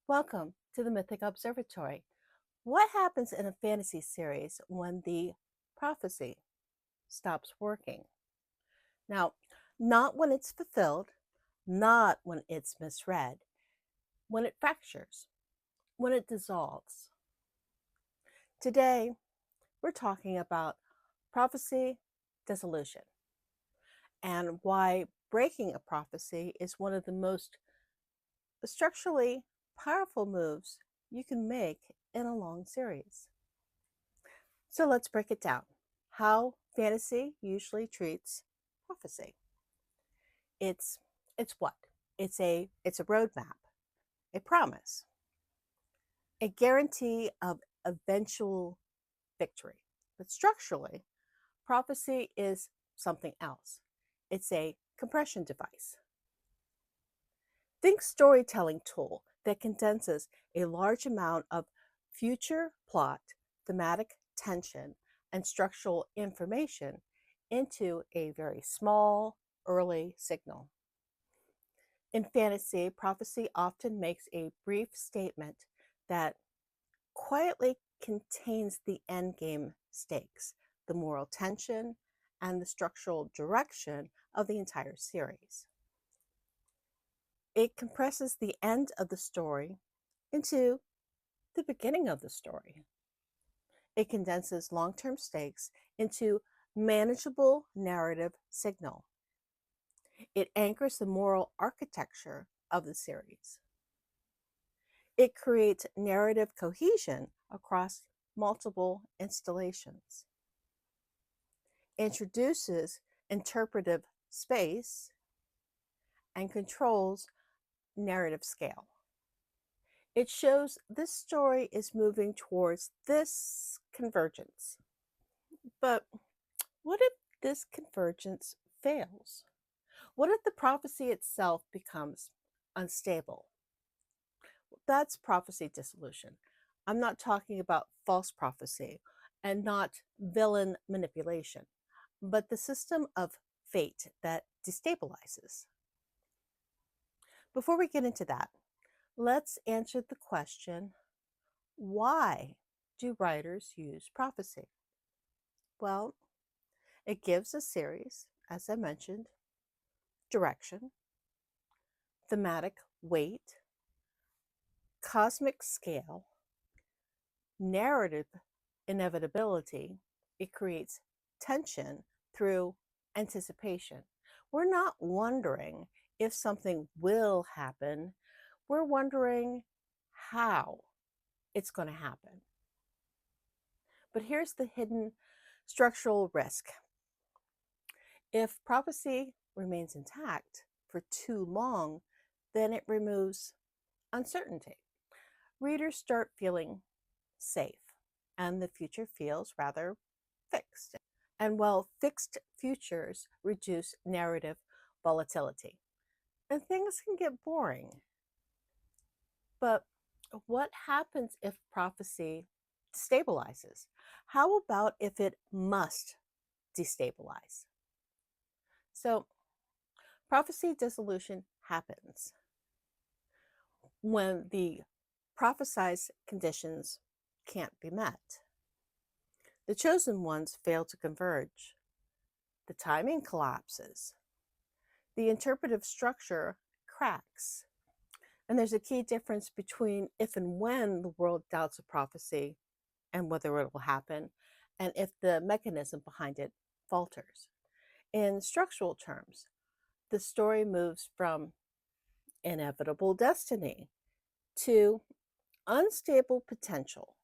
Welcome to the Mythic Observatory. What happens in a fantasy series when the prophecy stops working? Now, not when it's fulfilled, not when it's misread, when it fractures, when it dissolves. Today, we're talking about prophecy dissolution and why breaking a prophecy is one of the most structurally powerful moves you can make in a long series. So let's break it down. How fantasy usually treats prophecy. It's it's what? It's a roadmap, a promise, a guarantee of eventual victory. But structurally, prophecy is something else. It's a compression device. Think storytelling tool that condenses a large amount of future plot, thematic tension, and structural information into a very small, early signal. In fantasy, prophecy often makes a brief statement that quietly contains the endgame stakes, the moral tension, and the structural direction of the entire series. It compresses the end of the story into the beginning of the story. It condenses long term stakes into manageable narrative signal. It anchors the moral architecture of the series. It creates narrative cohesion across multiple installations, introduces interpretive space, and controls narrative scale. It shows this story is moving towards this convergence. But what if this convergence fails? What if the prophecy itself becomes unstable? That's prophecy dissolution. I'm not talking about false prophecy and not villain manipulation, but the system of fate that destabilizes. Before we get into that, let's answer the question, why do writers use prophecy? Well, it gives a series, as I mentioned, direction, thematic weight, cosmic scale, narrative inevitability. It creates tension through anticipation. We're not wondering if something will happen, we're wondering how it's going to happen. But here's the hidden structural risk. If prophecy remains intact for too long, then it removes uncertainty. Readers start feeling safe, and the future feels rather fixed. And while fixed futures reduce narrative volatility, and things can get boring. But what happens if prophecy destabilizes? How about if it must destabilize? So, prophecy dissolution happens when the prophesized conditions can't be met. The chosen ones fail to converge. The timing collapses. The interpretive structure cracks. And there's a key difference between if and when the world doubts a prophecy and whether it will happen, and if the mechanism behind it falters. In structural terms, the story moves from inevitable destiny to unstable potential.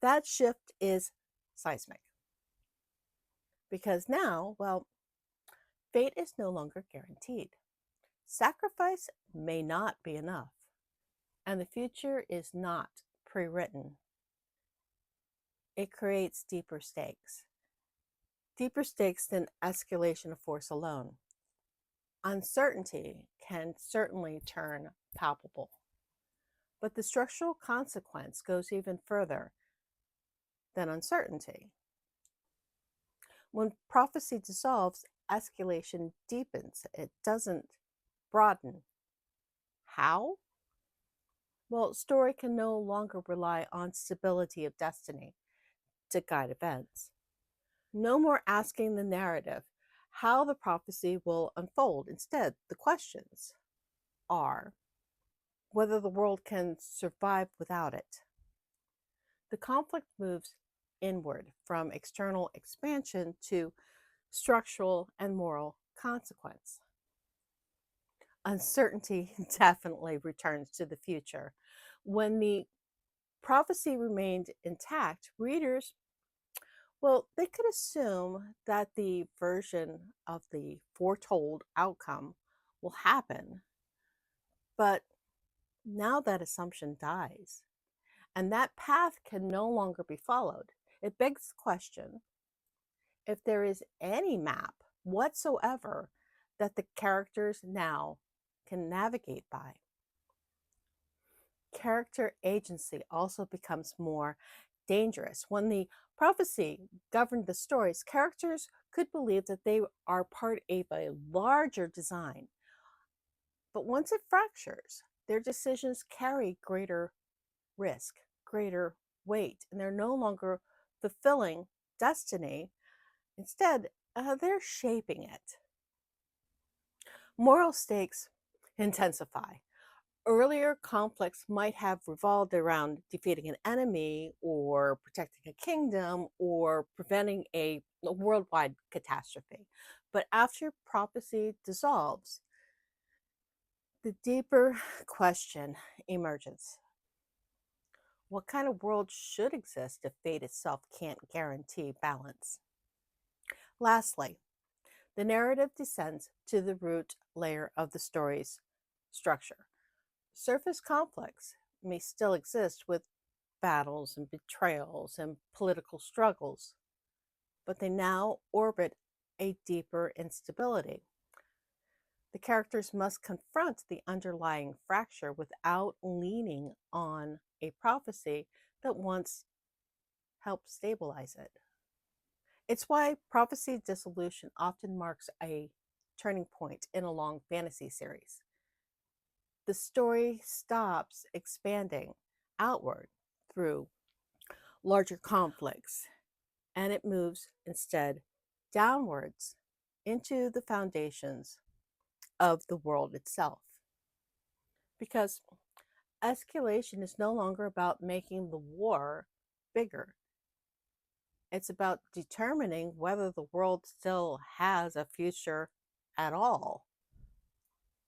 That shift is seismic because now, well, fate is no longer guaranteed. Sacrifice may not be enough, and the future is not pre written. It creates deeper stakes than escalation of force alone. Uncertainty can certainly turn palpable, but the structural consequence goes even further than uncertainty. When prophecy dissolves, escalation deepens, it doesn't broaden. How? Well, story can no longer rely on stability of destiny to guide events. No more asking the narrative how the prophecy will unfold. Instead, the questions are whether the world can survive without it. The conflict moves inward from external expansion to structural and moral consequence. Uncertainty definitely returns to the future. When the prophecy remained intact, readers, well, they could assume that the version of the foretold outcome will happen, but now that assumption dies, and that path can no longer be followed. It begs the question if there is any map whatsoever that the characters now can navigate by. Character agency also becomes more dangerous. When the prophecy governed the stories, characters could believe that they are part of a larger design. But once it fractures, their decisions carry greater risk, greater weight, and they're no longer fulfilling destiny. Instead, they're shaping it. Moral stakes intensify. Earlier conflicts might have revolved around defeating an enemy or protecting a kingdom or preventing a worldwide catastrophe. But after prophecy dissolves, the deeper question emerges. What kind of world should exist if fate itself can't guarantee balance? Lastly, the narrative descends to the root layer of the story's structure. Surface conflicts may still exist with battles and betrayals and political struggles, but they now orbit a deeper instability. The characters must confront the underlying fracture without leaning on a prophecy that once helped stabilize it. It's why Prophecy Dissolution often marks a turning point in a long fantasy series. The story stops expanding outward through larger conflicts and it moves instead downwards into the foundations of the world itself. Because escalation is no longer about making the war bigger, it's about determining whether the world still has a future at all.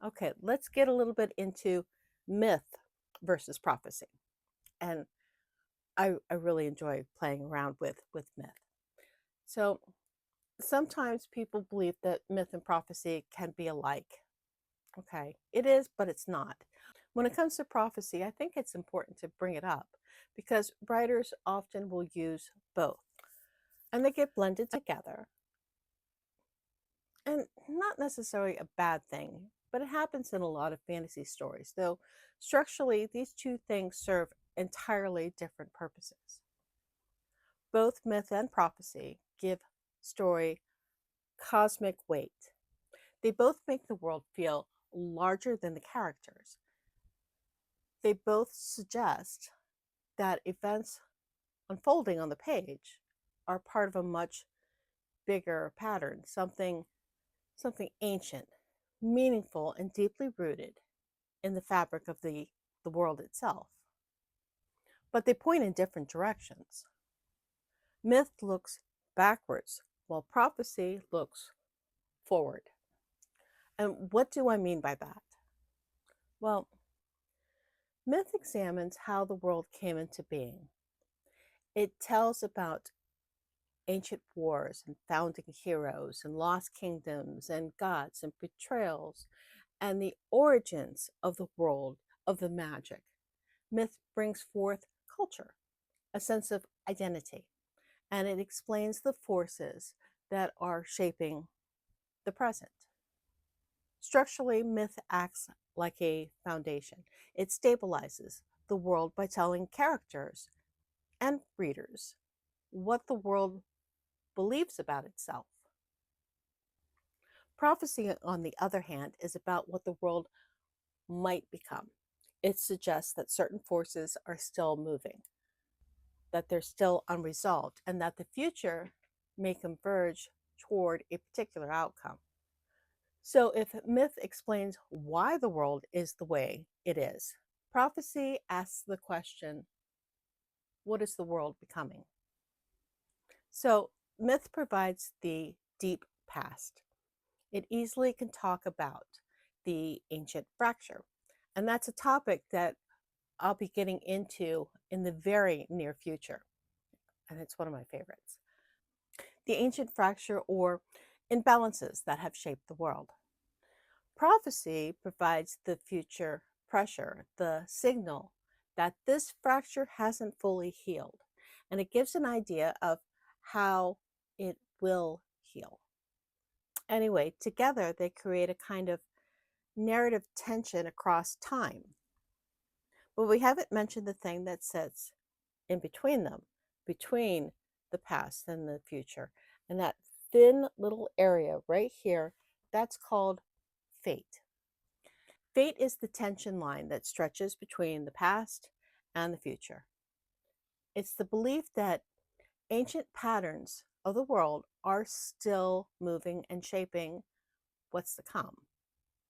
Okay, let's get a little bit into myth versus prophecy. And I really enjoy playing around with myth. So sometimes people believe that myth and prophecy can be alike. Okay, it is, but it's not. When it comes to prophecy, I think it's important to bring it up because writers often will use both and they get blended together. And not necessarily a bad thing, but it happens in a lot of fantasy stories, though structurally, these two things serve entirely different purposes. Both myth and prophecy give story cosmic weight. They both make the world feel larger than the characters. They both suggest that events unfolding on the page are part of a much bigger pattern, something ancient, meaningful, and deeply rooted in the fabric of the world itself. But they point in different directions. Myth looks backwards, while prophecy looks forward. And what do I mean by that? Well, myth examines how the world came into being. It tells about ancient wars and founding heroes and lost kingdoms and gods and betrayals and the origins of the world of the magic. Myth brings forth culture, a sense of identity, and it explains the forces that are shaping the present. Structurally, myth acts like a foundation. It stabilizes the world by telling characters and readers what the world believes about itself. Prophecy, on the other hand, is about what the world might become. It suggests that certain forces are still moving, that they're still unresolved, and that the future may converge toward a particular outcome. So, if myth explains why the world is the way it is, prophecy asks the question, what is the world becoming? So, myth provides the deep past. It easily can talk about the ancient fracture. And that's a topic that I'll be getting into in the very near future. And it's one of my favorites. The ancient fracture or imbalances that have shaped the world. Prophecy provides the future pressure, the signal that this fracture hasn't fully healed. And it gives an idea of how it will heal. Anyway, together they create a kind of narrative tension across time. But we haven't mentioned the thing that sits in between them, between the past and the future. And that thin little area right here, that's called fate. Fate is the tension line that stretches between the past and the future. It's the belief that ancient patterns of the world are still moving and shaping what's to come.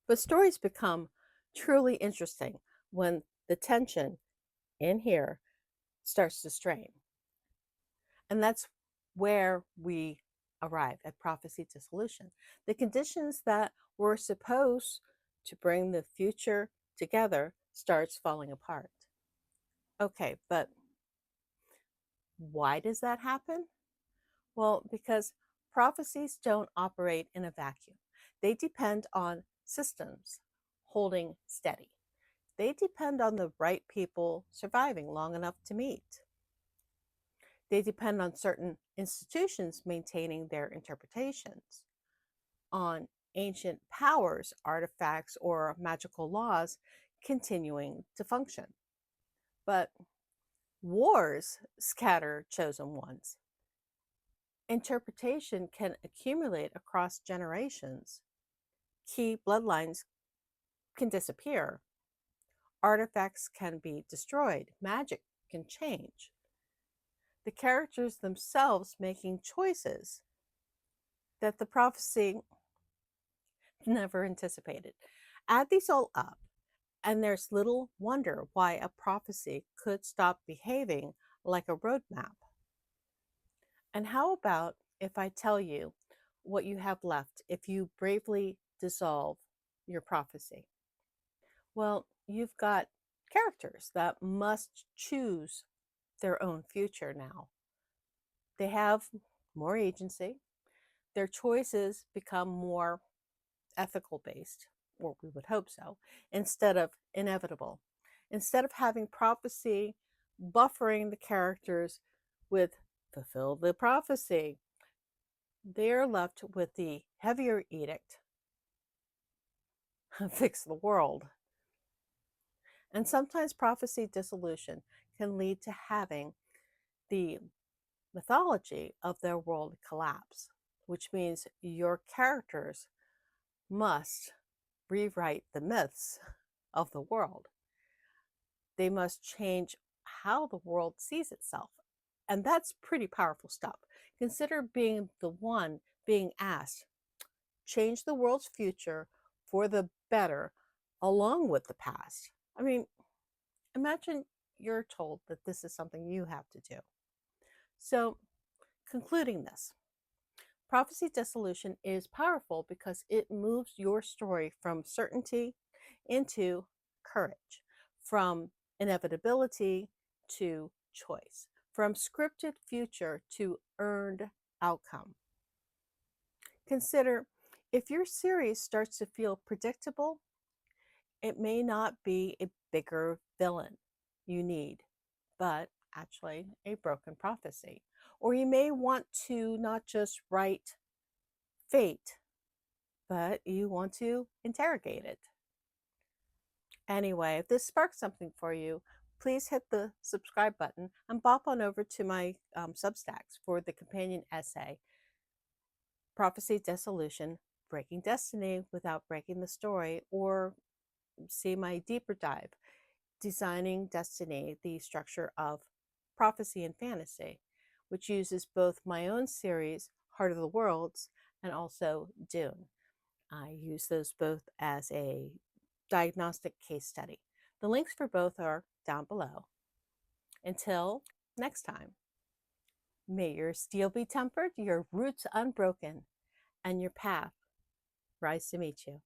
But stories become truly interesting when the tension in here starts to strain. And that's where we arrive at prophecy dissolution. The conditions that were supposed to bring the future together starts falling apart. Okay, but why does that happen? Well, because prophecies don't operate in a vacuum. They depend on systems holding steady. They depend on the right people surviving long enough to meet. They depend on certain institutions maintaining their interpretations, on ancient powers, artifacts, or magical laws continuing to function. But wars scatter chosen ones. Interpretation can accumulate across generations. Key bloodlines can disappear. Artifacts can be destroyed. Magic can change. The characters themselves making choices that the prophecy never anticipated. Add these all up, and there's little wonder why a prophecy could stop behaving like a roadmap. And how about if I tell you what you have left if you bravely dissolve your prophecy? Well, you've got characters that must choose their own future now. They have more agency. Their choices become more ethical based, or we would hope so, instead of inevitable. Instead of having prophecy buffering the characters with fulfill the prophecy, they're left with the heavier edict fix the world. And sometimes prophecy dissolution can lead to having the mythology of their world collapse, which means your characters must rewrite the myths of the world. They must change how the world sees itself. And that's pretty powerful stuff. Consider being the one being asked, change the world's future for the better along with the past. I mean, imagine you're told that this is something you have to do. So, concluding this, prophecy dissolution is powerful because it moves your story from certainty into courage, from inevitability to choice, from scripted future to earned outcome. Consider if your series starts to feel predictable, it may not be a bigger villain you need, but actually a broken prophecy. Or you may want to not just write fate, but you want to interrogate it. Anyway, if this sparks something for you, please hit the subscribe button and bop on over to my Substacks for the companion essay, Prophecy Dissolution, Breaking Destiny Without Breaking the Story, or see my deeper dive Designing Destiny, the structure of prophecy and fantasy, which uses both my own series, Heart of the Worlds, and also Dune. I use those both as a diagnostic case study. The links for both are down below. Until next time, may your steel be tempered, your roots unbroken, and your path rise to meet you.